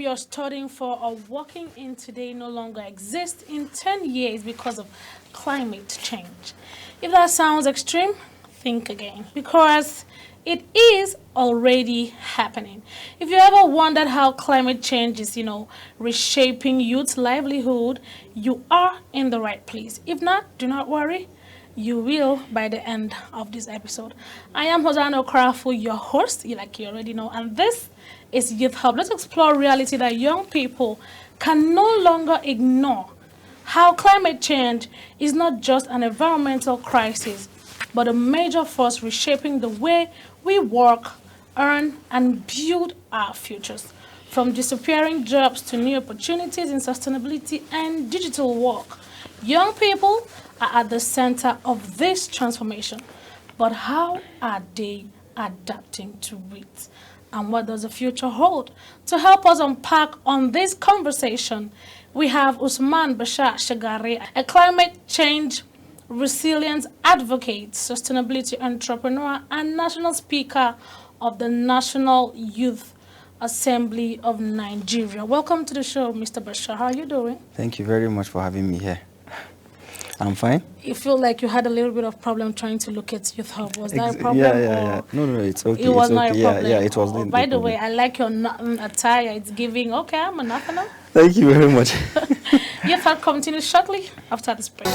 job you're studying for or working in today no longer exists in 10 years because of climate change. If that sounds extreme, think again because it is already happening. If you ever wondered how climate change is, reshaping youth's livelihood, you are in the right place. If not, do not worry. You will by the end of this episode. I am Hosanna Okrafu, your host, like you already know, and this is Youth Hub. Let's explore reality that young people can no longer ignore. How climate change is not just an environmental crisis, but a major force reshaping the way we work, earn, and build our futures. From disappearing jobs to new opportunities in sustainability and digital work, young people are at the center of this transformation. But how are they adapting to it? And what does the future hold? To help us unpack on this conversation, we have Usman Bashar Shagari, a climate change resilience advocate, sustainability entrepreneur, and national speaker of the National Youth Assembly of Nigeria. Welcome to the show, Mr. Bashar. How are you doing? Thank you very much for having me here. I'm fine. You feel like you had a little bit of problem trying to look at Youth Hub. Was that a problem? Yeah. No, it's okay. It was it's not okay. a problem. Yeah, it was. Oh, by the way, I like your attire. It's giving, okay, I'm a Nathana. Thank you very much. Youth Hub continues shortly after this break.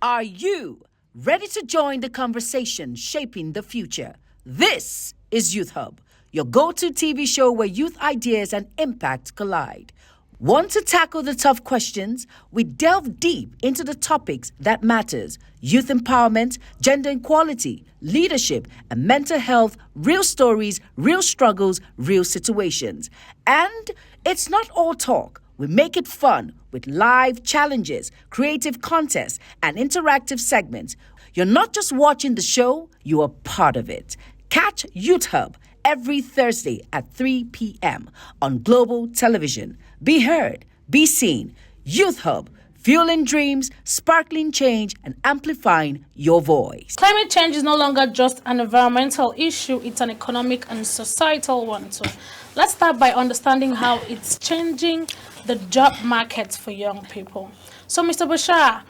Are you ready to join the conversation shaping the future? This is Youth Hub, your go-to TV show where youth ideas and impact collide. Want to tackle the tough questions? We delve deep into the topics that matters: youth empowerment, gender equality, leadership, and mental health, real stories, real struggles, real situations. And it's not all talk. We make it fun with live challenges, creative contests, and interactive segments. You're not just watching the show, you are part of it. Catch Youth Hub every Thursday at 3 p.m. on Global Television. Be heard, be seen. Youth Hub, fueling dreams, sparkling change, and amplifying your voice. Climate change is no longer just an environmental issue, it's an economic and societal one too. Let's start by understanding how it's changing the job market for young people. So, Mr. Bashar,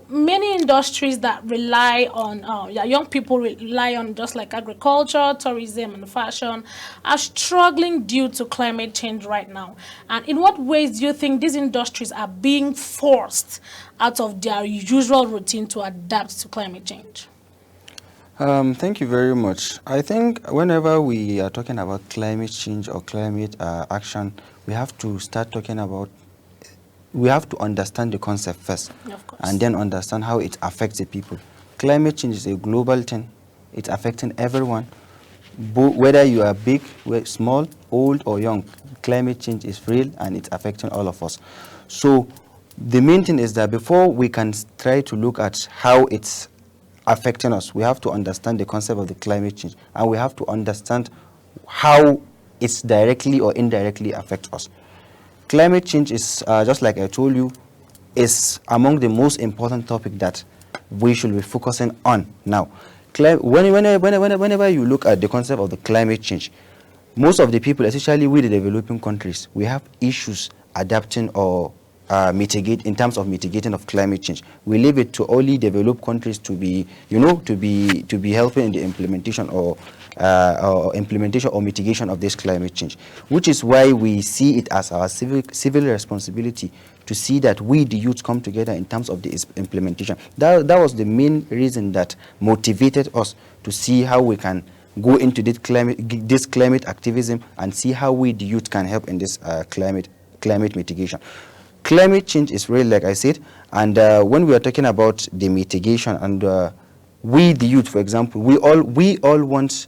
many industries that rely on, young people rely on just like agriculture, tourism, and fashion are struggling due to climate change right now. And in what ways do you think these industries are being forced out of their usual routine to adapt to climate change? Thank you very much. I think whenever we are talking about climate change or climate action, we have to understand the concept first, and then understand how it affects the people. Climate change is a global thing. It's affecting everyone, whether you are big, small, old, or young. Climate change is real, and it's affecting all of us. So the main thing is that before we can try to look at how it's affecting us, we have to understand the concept of the climate change, and we have to understand how it's directly or indirectly affects us. Climate change is, just like I told you, is among the most important topic that we should be focusing on now. Whenever you look at the concept of the climate change, most of the people, especially with the developing countries, we have issues adapting or mitigate in terms of mitigating of climate change. We leave it to only developed countries to be, to be helping in the implementation or mitigation of this climate change, which is why we see it as our civil responsibility to see that we, the youth, come together in terms of the implementation. That was the main reason that motivated us to see how we can go into this climate activism and see how we, the youth, can help in this climate mitigation. Climate change is real, like I said, and when we are talking about the mitigation, and we, the youth, for example, we all want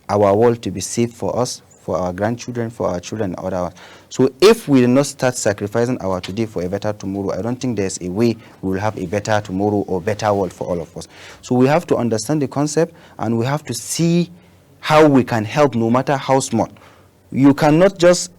our world to be safe for us, for our grandchildren, for our children, and others. So if we do not start sacrificing our today for a better tomorrow, I don't think there's a way we will have a better tomorrow or better world for all of us. So we have to understand the concept, and we have to see how we can help, no matter how small. You cannot just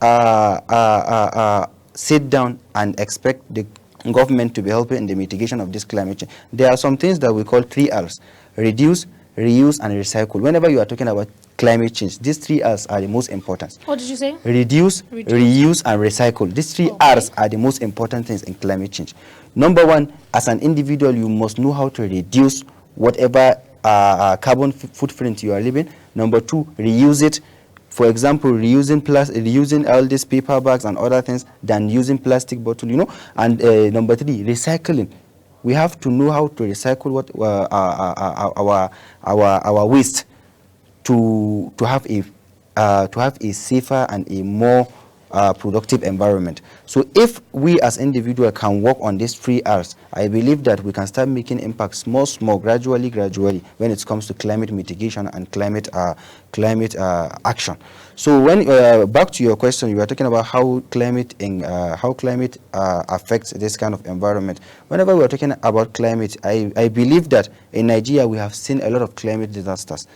sit down and expect the government to be helping in the mitigation of this climate change. There are some things that we call 3 R's. reduce, reuse, and recycle. Whenever you are talking about climate change, these 3 R's are the most important. What did you say? Reduce, reuse, and recycle. These 3 R's are the most important things in climate change. Number 1, as an individual, you must know how to reduce whatever carbon footprint you are leaving. Number 2, reuse it. For example, reusing all these paper bags and other things than using plastic bottle, you know. And number 3, recycling. We have to know how to recycle what our waste to have a safer and a more productive environment. So if we as individuals can work on these 3 R's, I believe that we can start making impact small, gradually, when it comes to climate mitigation and climate action. So when back to your question, you were talking about how climate affects this kind of environment. Whenever we are talking about climate, I believe that in Nigeria we have seen a lot of climate disasters.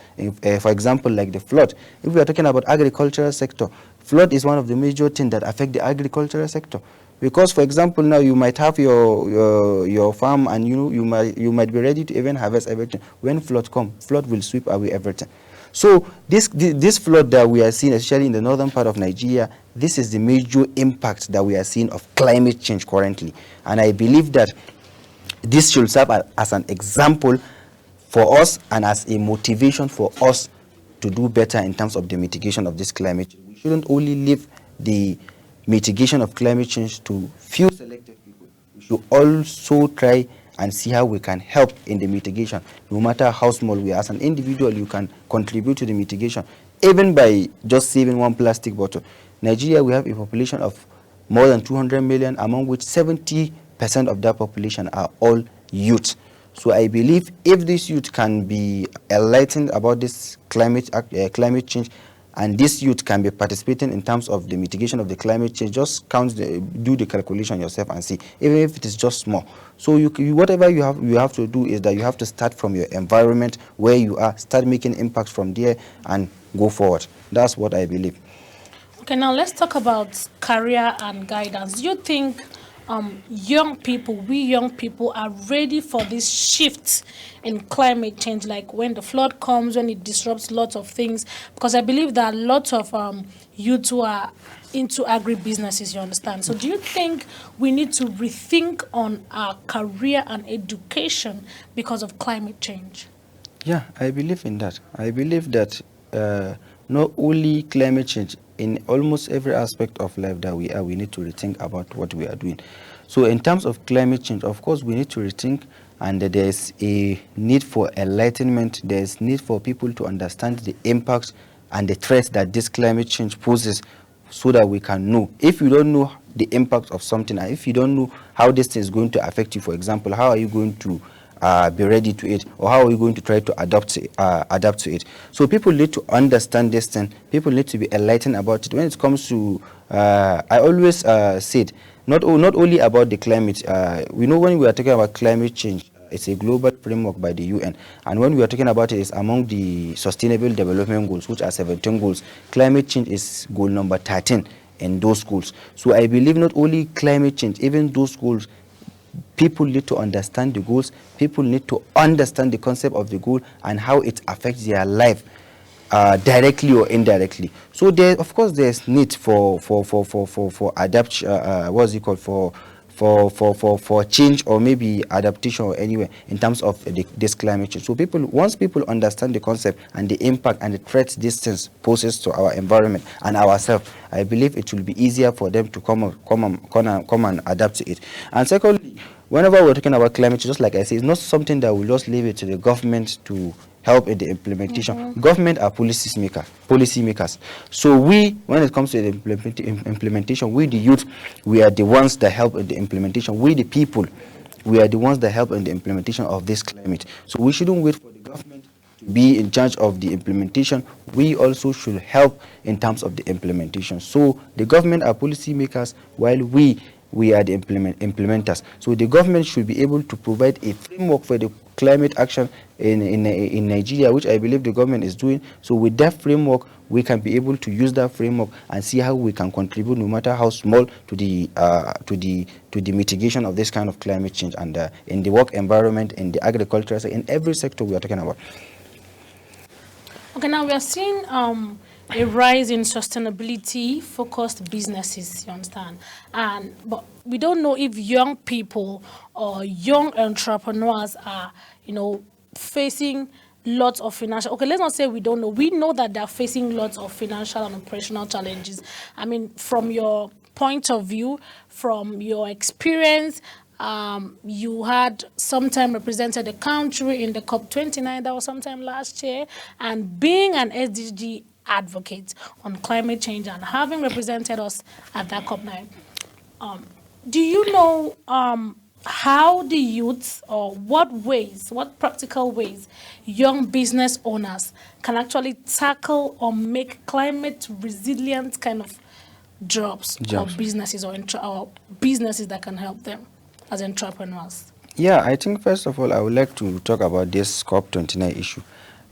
For example, like the flood. If we are talking about agricultural sector, flood is one of the major things that affect the agricultural sector. Because, for example, now you might have your farm, and you might be ready to even harvest everything. When flood comes, flood will sweep away everything. So this flood that we are seeing, especially in the northern part of Nigeria, this is the major impact that we are seeing of climate change currently. And I believe that this should serve as an example for us and as a motivation for us to do better in terms of the mitigation of this climate change. We shouldn't only leave the mitigation of climate change to few selected people. We should also try and see how we can help in the mitigation. No matter how small we are, as an individual, you can contribute to the mitigation, even by just saving 1 plastic bottle. Nigeria, we have a population of more than 200 million, among which 70% of that population are all youth. So I believe if this youth can be enlightened about this climate change, and this youth can be participating in terms of the mitigation of the climate change, just do the calculation yourself and see, even if it is just small. So whatever you have to do is that you have to start from your environment where you are, start making impact from there, and go forward. That's what I believe. Okay, now let's talk about career and guidance. Do you think we young people are ready for this shift in climate change, like when the flood comes, when it disrupts lots of things? Because I believe there are lots of youth who are into agribusinesses, you understand? So do you think we need to rethink on our career and education because of climate change? Yeah, I believe in that. I believe that not only climate change, in almost every aspect of life that we are, we need to rethink about what we are doing. So in terms of climate change, of course, we need to rethink, and there's a need for enlightenment. There's need for people to understand the impacts and the threats that this climate change poses, so that we can know. If you don't know the impact of something, and if you don't know how this thing is going to affect you, for example, how are you going to be ready to it, or how are we going to try to adapt to it? So people need to understand this thing. People need to be enlightened about it. When it comes to, I always said, not only about the climate. We know when we are talking about climate change, it's a global framework by the UN, and when we are talking about it, it's among the Sustainable Development Goals, which are 17 goals. Climate change is goal number 13 in those goals. So I believe not only climate change, even those goals, people need to understand the goals. People need to understand the concept of the goal and how it affects their life, directly or indirectly. So there, of course, there's need for adaptation. What's it called, for change, or maybe adaptation, or anywhere in terms of this climate change. So once people understand the concept and the impact and the threats this thing poses to our environment and ourselves, I believe it will be easier for them to come and adapt to it. And secondly, whenever we're talking about climate change, just like I said, it's not something that we just leave it to the government to help in the implementation. Government are policy makers. So when it comes to the implementation, we the youth, we are the ones that help in the implementation. We the people, we are the ones that help in the implementation of this climate. So we shouldn't wait for the government to be in charge of the implementation. We also should help in terms of the implementation. So the government are policy makers, while we are the implementers. So the government should be able to provide a framework for the climate action in Nigeria, which I believe the government is doing. So with that framework, we can be able to use that framework and see how we can contribute, no matter how small, to the mitigation of this kind of climate change, and in the work environment, in the agriculture, in every sector we are talking about. Okay, now we are seeing a rise in sustainability-focused businesses, you understand? But we don't know if young people or young entrepreneurs are, facing lots of financial... Okay, let's not say we don't know. We know that they're facing lots of financial and operational challenges. I mean, from your point of view, from your experience, you had sometime represented the country in the COP29, that was sometime last year, and being an SDG advocate on climate change and having represented us at that COP9, do you know how the youth, or what practical ways young business owners can actually tackle or make climate resilient kind of jobs. Or businesses, or businesses that can help them as entrepreneurs? Yeah, I think first of all, I would like to talk about this COP29 issue.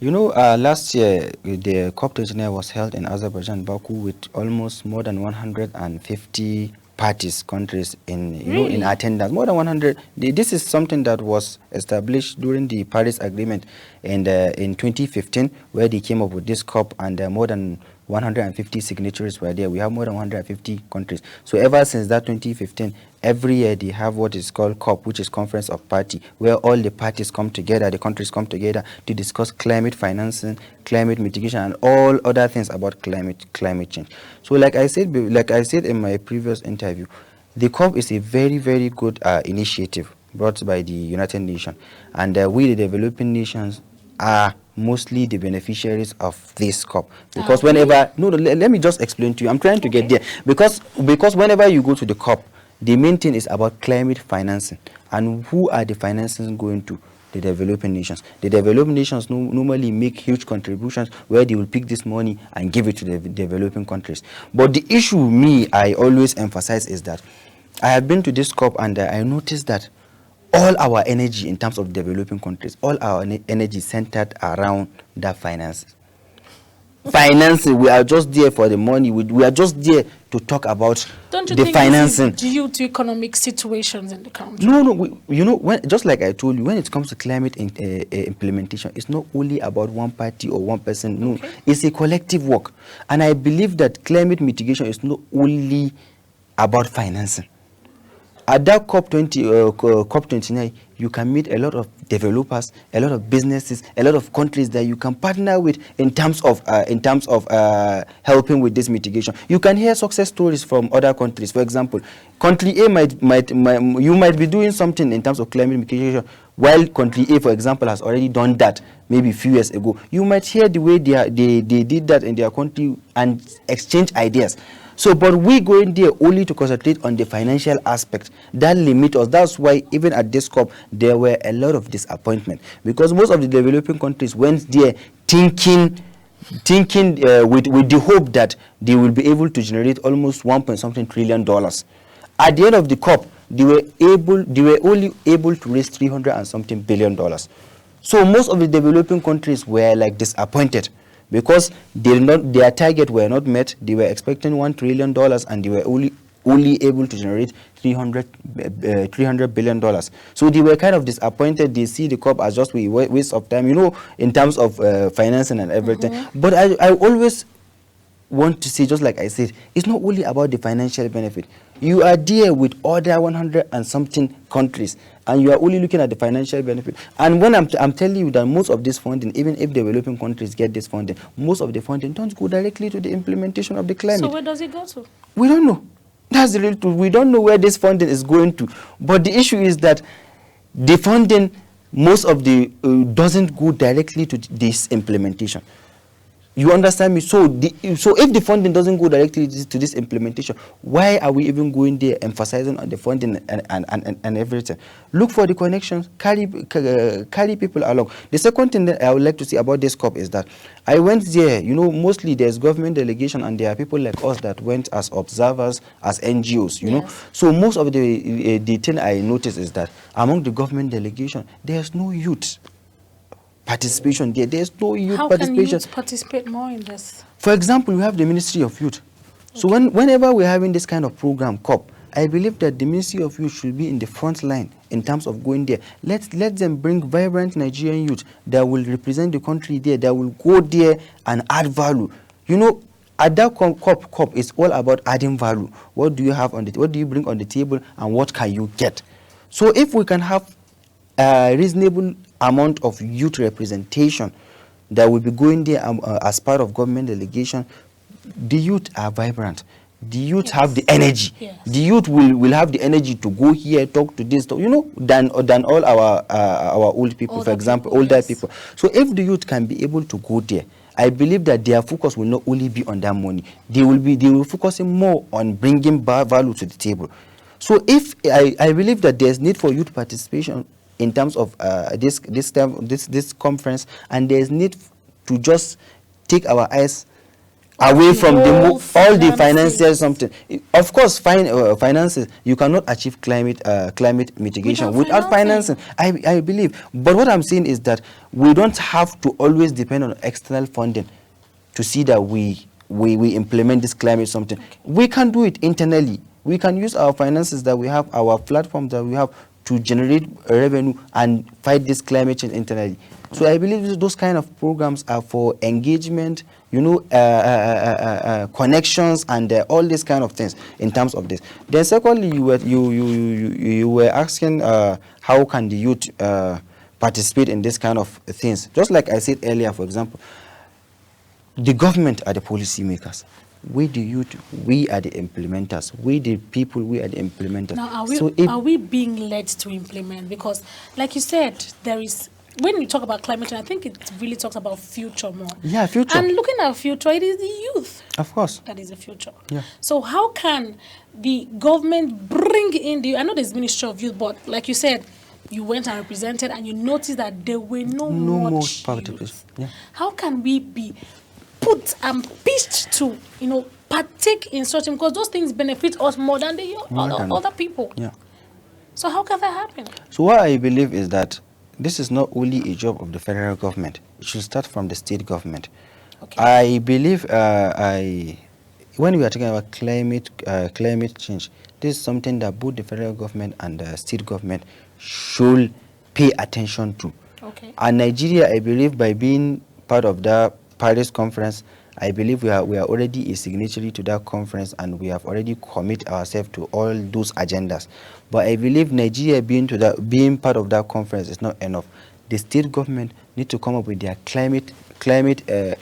Last year, the COP29 was held in Azerbaijan, Baku, with almost more than 150 countries in attendance. More than 100. This is something that was established during the Paris Agreement in 2015, where they came up with this COP, and more than 150 signatories were there. We have more than 150 countries. So ever since that 2015, every year they have what is called COP, which is Conference of Party, where all the parties come together, the countries come together to discuss climate financing, climate mitigation, and all other things about climate change. So like I said in my previous interview, the COP is a very, very good initiative brought by the United Nations, and we, the developing nations, are mostly the beneficiaries of this COP, because let me just explain to you. I'm trying to get there, because whenever you go to the COP, the main thing is about climate financing. And who are the financing going to? The developing nations. The developing nations normally make huge contributions, where they will pick this money and give it to the developing countries. But the issue I always emphasize is that I have been to this COP, and I noticed that all our energy in terms of developing countries, all our energy centered around that finances. Financing, we are just there for the money. We are just there to talk about the financing. This is due to economic situations in the country? No. Just like I told you, when it comes to climate implementation, it's not only about one party or one person. No, it's a collective work. And I believe that climate mitigation is not only about financing. At that COP29, you can meet a lot of developers, a lot of businesses, a lot of countries that you can partner with in terms of helping with this mitigation. You can hear success stories from other countries. For example, country A you might be doing something in terms of climate mitigation, while country A, for example, has already done that maybe a few years ago. You might hear the way they did that in their country and exchange ideas. So, but we go in there only to concentrate on the financial aspect. That limits us. That's why even at this COP, there were a lot of disappointment, because most of the developing countries went there thinking with the hope that they will be able to generate almost $1.something trillion. At the end of the COP, they were only able to raise $300-something billion. So most of the developing countries were like disappointed, because their target were not met. They were expecting $1 trillion, and they were only able to generate $300 billion. So they were kind of disappointed. They see the COP as just a waste of time, in terms of financing and everything. But I always want to say, just like I said, it's not only about the financial benefit. You are there with other 100 and something countries, and you are only looking at the financial benefit. And when I'm telling you that most of this funding, even if developing countries get this funding, most of the funding don't go directly to the implementation of the climate. So where does it go to? We don't know. That's the real truth. We don't know where this funding is going to. But the issue is that the funding, most of the doesn't go directly to this implementation. You understand me? So if the funding doesn't go directly to this implementation, why are we even going there emphasizing on the funding and everything? Look for the connections, carry people along. The second thing that I would like to say about this COP is that I went there, mostly there's government delegation and there are people like us that went as observers, as NGOs, you know. So most of the thing I noticed is that among the government delegation, there's no youth participation there. There's no youth participation. How can youth participate more in this? For example, we have the Ministry of Youth. So whenever we're having this kind of program, COP, I believe that the Ministry of Youth should be in the front line in terms of going there. Let them bring vibrant Nigerian youth that will represent the country there, that will go there and add value. At that COP, it's all about adding value. What do you have what do you bring on the table, and what can you get? So if we can have a reasonable amount of youth representation that will be going there as part of government delegation, the youth are vibrant. The youth have the energy. The youth will have the energy to go here, talk to this, than all our old people, for example, older people. So if the youth can be able to go there, I believe that their focus will not only be on that money. They will focusing more on bringing value to the table. So if I believe that there's need for youth participation in terms of this conference, and there's need to just take our eyes away from all the financial something. Of course, finances, you cannot achieve climate mitigation without financing, I believe. But what I'm saying is that we don't have to always depend on external funding to see that we implement this climate something. We can do it internally. We can use our finances that we have, our platforms that we have, to generate revenue and fight this climate change internally. So I believe those kind of programs are for engagement, connections, and all these kind of things in terms of this. Then secondly, you were asking how can the youth participate in this kind of things. Just like I said earlier, for example, the government are the policy makers. We the youth, we are the implementers. We the people, we are the implementers. Now, are we being led to implement? Because, like you said, there is, when we talk about climate change, I think it really talks about future more. Yeah, future. And looking at future, it is the youth. Of course. That is the future. Yeah. So how can the government bring in I know there's Ministry of Youth, but like you said, you went and represented and you noticed that there were no more youth. Yeah. How can we be put and pitched to, partake in such, because those things benefit us more than the other people. Yeah. So how can that happen? So what I believe is that this is not only a job of the federal government. It should start from the state government. Okay. I believe when we are talking about climate change, this is something that both the federal government and the state government should pay attention to. Okay. And Nigeria, I believe, by being part of the Paris conference, I believe we are already a signatory to that conference, and we have already committed ourselves to all those agendas. But I believe Nigeria being part of that conference is not enough. The state government need to come up with their climate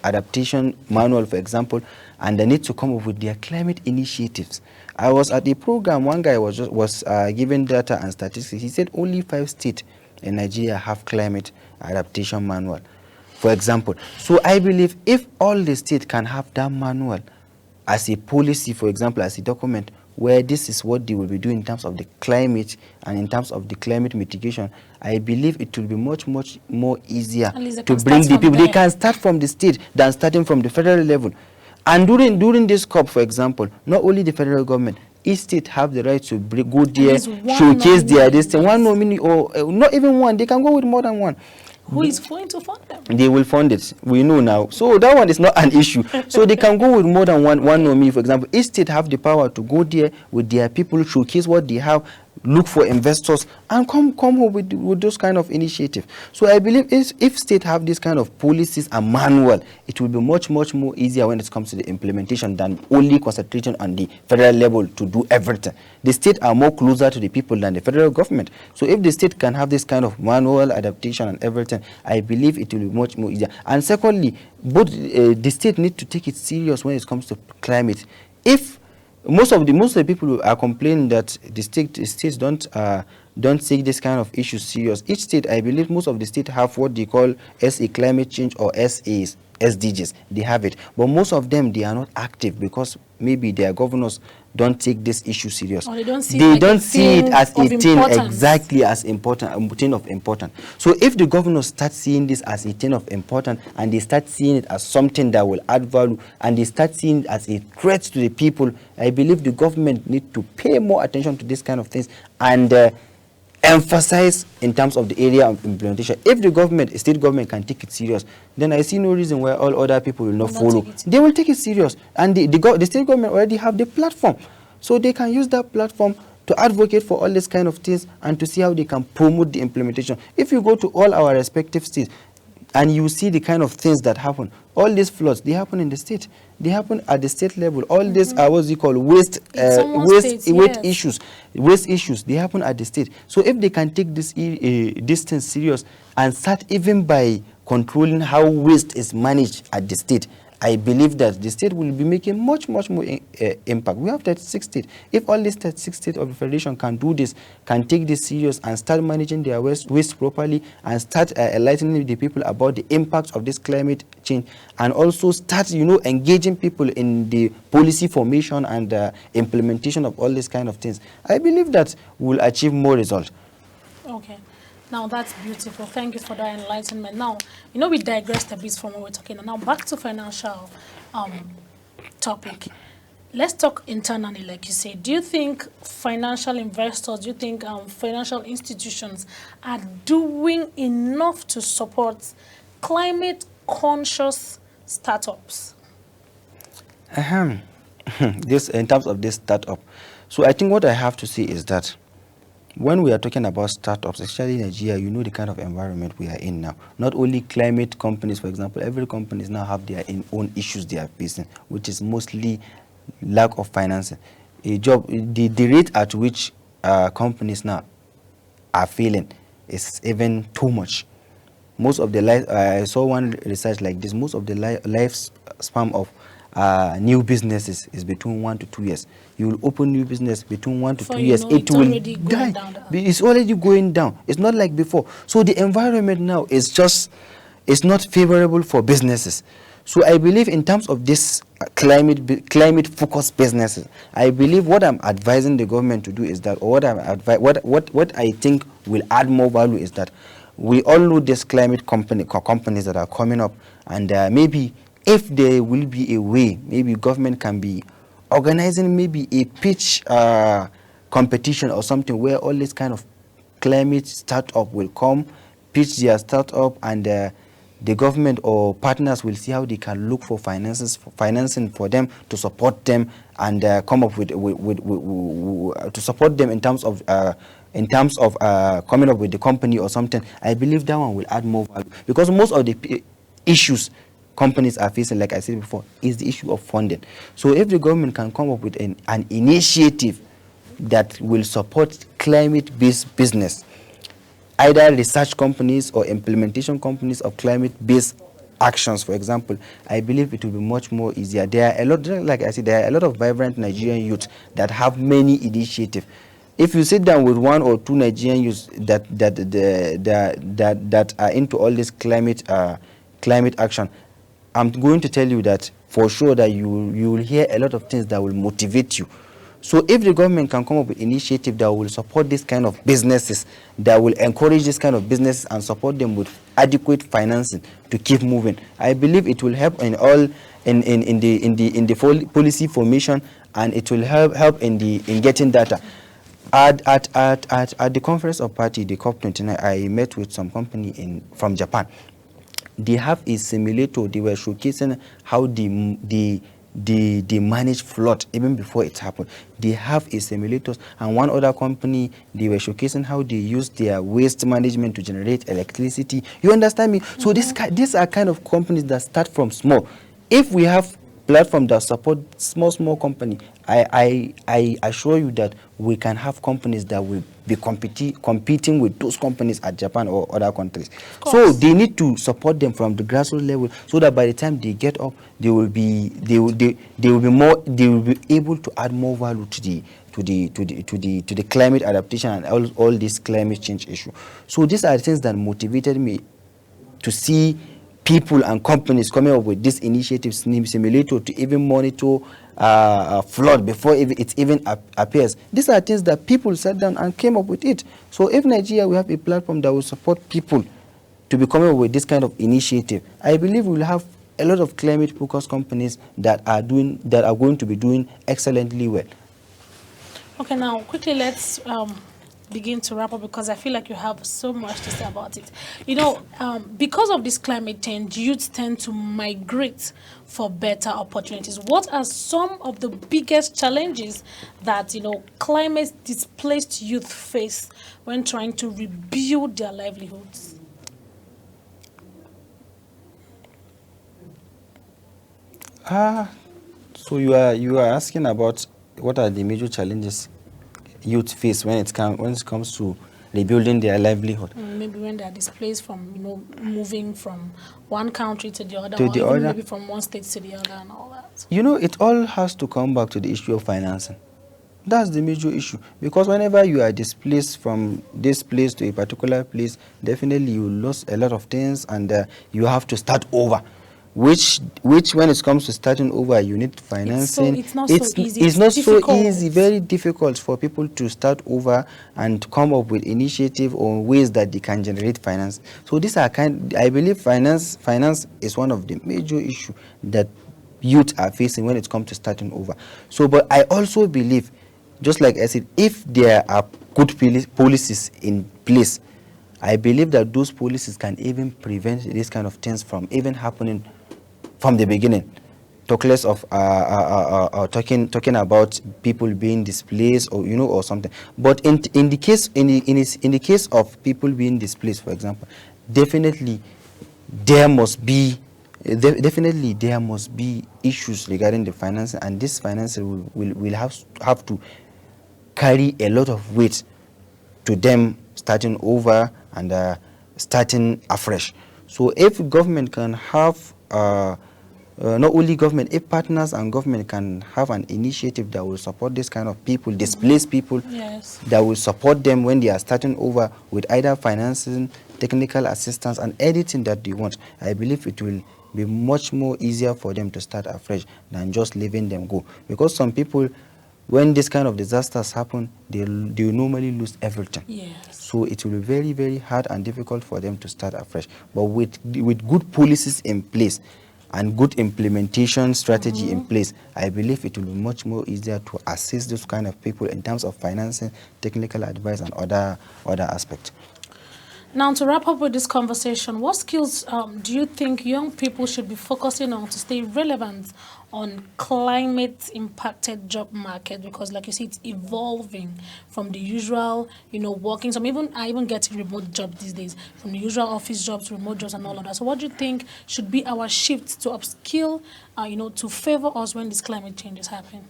adaptation manual, for example, and they need to come up with their climate initiatives. I was at a program. One guy was giving data and statistics. He said only 5 states in Nigeria have climate adaptation manual, for example. So I believe if all the states can have that manual as a policy, for example, as a document where this is what they will be doing in terms of the climate and in terms of the climate mitigation, I believe it will be much more easier to bring the people. They can start from the state than starting from the federal level. And during this COP, for example, not only the federal government, each state have the right to go there, showcase their distance. One nominee, or not even one, they can go with more than one. Who is going to fund them? They will fund it. We know now. So that one is not an issue. So they can go with more than one nominee, for example. Each state have the power to go there with their people, showcase what they have, look for investors, and come up with those kind of initiatives. So I believe if states have this kind of policies and manual, it will be much more easier when it comes to the implementation than only concentrating on the federal level to do everything. The states are more closer to the people than the federal government. So if the state can have this kind of manual adaptation and everything, I believe it will be much more easier. And secondly, both the state need to take it serious when it comes to climate. If most of the people are complaining that the states don't take this kind of issues serious. Each state, I believe, most of the states have what they call SA climate change or SAs. SDGs. They have it. But most of them, they are not active because maybe their governors don't take this issue serious. Or they don't see, it as a thing importance. exactly as important, a thing of importance. So if the governors start seeing this as a thing of importance, and they start seeing it as something that will add value, and they start seeing it as a threat to the people, I believe the government need to pay more attention to this kind of things and emphasize in terms of the area of implementation. If the government, state government, can take it serious, then I see no reason why all other people will not follow. They will take it serious, and the state government already have the platform, so they can use that platform to advocate for all these kind of things and to see how they can promote the implementation. If you go to all our respective states and you see the kind of things that happen, all these floods, they happen in the state. They happen at the state level. All these are what you call waste issues. They happen at the state. So if they can take this things serious and start even by controlling how waste is managed at the state, I believe that the state will be making much more impact. We have 36 states. If all these 36 states of the federation can do this, can take this serious and start managing their waste properly, and start enlightening the people about the impacts of this climate change, and also start, engaging people in the policy formation and implementation of all these kind of things, I believe that we'll achieve more results. Okay. Now, that's beautiful. Thank you for that enlightenment. Now, we digressed a bit from what we're talking about. Now, back to financial topic. Let's talk internally, like you said. Do you think financial investors, do you think financial institutions are doing enough to support climate-conscious startups? This, in terms of this startup. So I think what I have to say is that when we are talking about startups, especially in Nigeria, the kind of environment we are in now. Not only climate companies, for example, every companies now have their own issues they are facing, which is mostly lack of financing. The rate at which companies now are failing is even too much. Most of the I saw one research like this. Most of the lifespan of new businesses is between 1 to 2 years. You will open new business between 1 to 2 years. It will die. It's already going down. It's not like before. So the environment now is not favorable for businesses. So I believe in terms of this climate focused businesses, I believe what I'm advising the government to do is that, or what I think will add more value is that we all know this climate companies that are coming up, and maybe if there will be a way, maybe government can be organizing maybe a pitch competition or something where all this kind of climate startup will come, pitch their startup, and the government or partners will see how they can look for financing for them to support them, and come up with to support them in terms of coming up with the company or something. I believe that one will add more value, because most of the issues companies are facing, like I said before, is the issue of funding. So if the government can come up with an initiative that will support climate-based business, either research companies or implementation companies of climate-based actions, for example, I believe it will be much more easier. There are a lot, like I said, there are a lot of vibrant Nigerian youth that have many initiatives. If you sit down with 1 or 2 Nigerian youths that are into all this climate action, I'm going to tell you that for sure that you will hear a lot of things that will motivate you. So if the government can come up with initiative that will support this kind of businesses, that will encourage this kind of business and support them with adequate financing to keep moving, I believe it will help in the policy formation, and it will help in getting data. At the conference of party, the COP29, I met with some company from Japan. They have a simulator. They were showcasing how they manage flood even before it happened. They have a simulator, and one other company, they were showcasing how they use their waste management to generate electricity. You understand me? So these are kind of companies that start from small. If we have platform that support small company, I assure you that we can have companies that will be competing with those companies at Japan or other countries. So they need to support them from the grassroots level, so that by the time they get up, they will be able to add more value to the climate adaptation and all this climate change issue. So these are things that motivated me to see people and companies coming up with this initiative simulator to even monitor flood before it even appears. These are things that people sat down and came up with it. So if Nigeria will have a platform that will support people to be coming up with this kind of initiative, I believe we'll have a lot of climate-focused companies that are going to be doing excellently well. Okay, now quickly let's begin to wrap up, because I feel like you have so much to say about it. You know, because of this climate change, youths tend to migrate for better opportunities. What are some of the biggest challenges that, you know, climate displaced youth face when trying to rebuild their livelihoods? So you are asking about what are the major challenges youth face when it comes to rebuilding their livelihood. Maybe when they are displaced from, you know, moving from one country to the other, or even maybe from one state to the other and all that. You know, it all has to come back to the issue of financing. That's the major issue, because whenever you are displaced from this place to a particular place, definitely you lose a lot of things, and you have to start over. Which when it comes to starting over, you need financing. It's not so easy. It's not so easy, very difficult for people to start over and come up with initiative or ways that they can generate finance. So these are I believe finance is one of the major issues that youth are facing when it comes to starting over. So, but I also believe, just like I said, if there are good policies in place, I believe that those policies can even prevent these kind of things from even happening from the beginning. Talk less of talking about people being displaced, or or something. But in the case of people being displaced, for example, definitely there must be issues regarding the financing, and this financing will have to carry a lot of weight to them starting over and starting afresh. So if government can have not only government, if partners and government can have an initiative that will support this kind of people, displaced people, yes, that will support them when they are starting over with either financing, technical assistance, and anything that they want, I believe it will be much more easier for them to start afresh than just letting them go. Because some people, when this kind of disasters happen, they normally lose everything. yes. So it will be very, very hard and difficult for them to start afresh. But with good policies in place and good implementation strategy in place, I believe it will be much more easier to assist those kind of people in terms of financing, technical advice, and other aspects. Now, to wrap up with this conversation, what skills do you think young people should be focusing on to stay relevant on climate-impacted job market? Because, like you see, it's evolving from the usual, working. Some I even get remote jobs these days, from the usual office jobs to remote jobs and all of that. So, what do you think should be our shift to upskill, to favor us when this climate change is happening?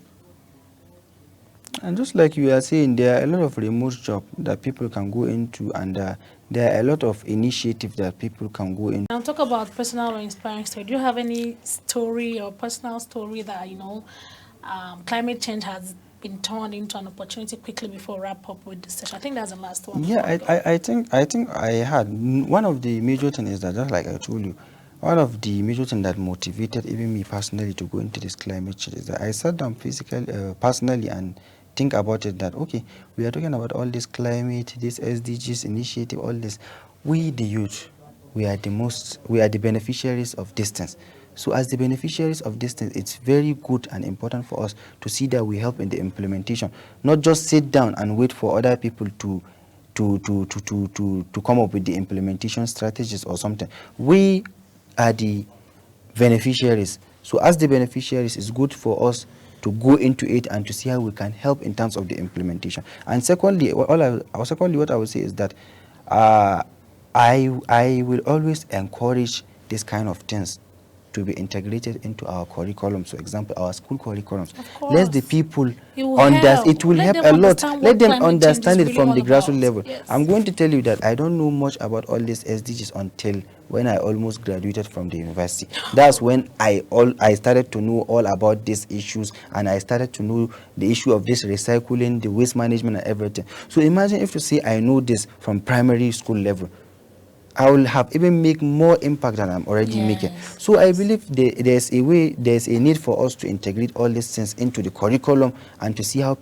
And just like you are saying, there are a lot of remote jobs that people can go into, and there are a lot of initiatives that people can go into. Now, talk about personal or inspiring story. Do you have any story or personal story that, climate change has been turned into an opportunity quickly before wrap up with this session? I think that's the last one. Yeah, I think I had. One of the major things is that, just like I told you, one of the major things that motivated even me personally to go into this climate change is that I sat down personally and think about it, that okay, we are talking about all this climate, this SDGs initiative, all this. We the youth, we are the beneficiaries of these things. So as the beneficiaries of this thing, it's very good and important for us to see that we help in the implementation, not just sit down and wait for other people to come up with the implementation strategies or something. We are the beneficiaries. So as the beneficiaries, it's good for us to go into it and to see how we can help in terms of the implementation. And secondly, what I would say is that I will always encourage this kind of things to be integrated into our curriculums. For example, our school curriculums. Let the people understand. It will help a lot. Let them understand it from the grassroots level. Yes. I'm going to tell you that I don't know much about all these SDGs until when I almost graduated from the university. That's when I started to know all about these issues, and I started to know the issue of this recycling, the waste management, and everything. So imagine if you say I know this from primary school level. I will have even make more impact than I'm already making. So I believe there's a need for us to integrate all these things into the curriculum and to see how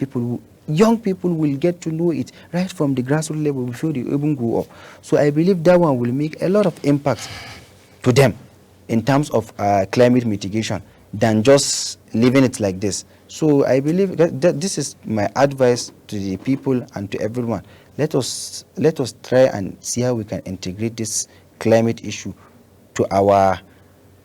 young people will get to know it right from the grassroots level before they even grow up. So I believe that one will make a lot of impact to them in terms of climate mitigation than just leaving it like this. So I believe that this is my advice to the people and to everyone. Let us try and see how we can integrate this climate issue to our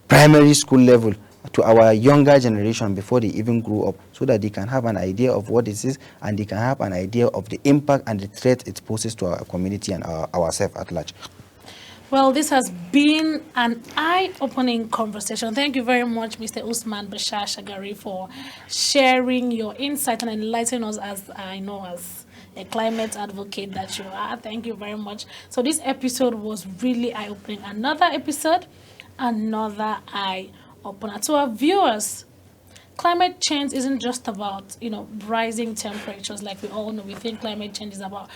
primary school level, to our younger generation before they even grow up, so that they can have an idea of what it is and they can have an idea of the impact and the threat it poses to our community and ourselves at large. Well, this has been an eye-opening conversation. Thank you very much, Mr. Usman Bashar Shagari, for sharing your insight and enlightening us, as I know, as a climate advocate that you are. Thank you very much. So this episode was really eye-opening. Another episode, another eye-opener. To our viewers, climate change isn't just about, rising temperatures. Like we all know, we think climate change is about,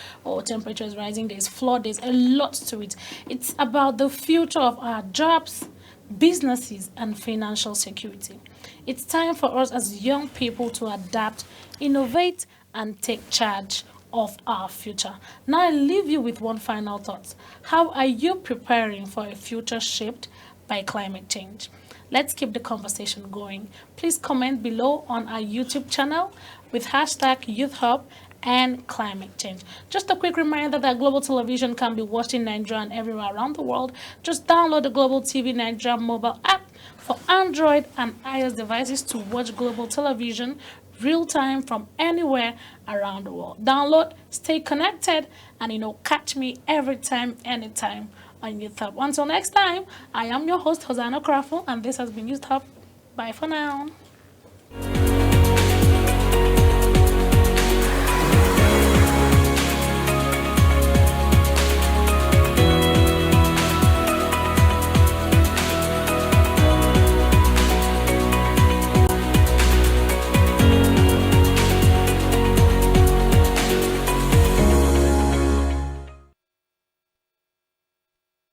temperature is rising, there's flood, there's a lot to it. It's about the future of our jobs, businesses, and financial security. It's time for us as young people to adapt, innovate, and take charge of our future. Now I leave you with one final thought. How are you preparing for a future shaped by climate change? Let's keep the conversation going. Please comment below on our YouTube channel with hashtag Youth Hub and climate change. Just a quick reminder that Global Television can be watched in Nigeria and everywhere around the world. Just download the Global TV Nigeria mobile app for Android and iOS devices to watch Global Television real time from anywhere around the world. Download, stay connected, and catch me every time, anytime on Youth Hub. Until next time, I am your host, Hosanna Crawford, and this has been Youth Hub. Bye for now.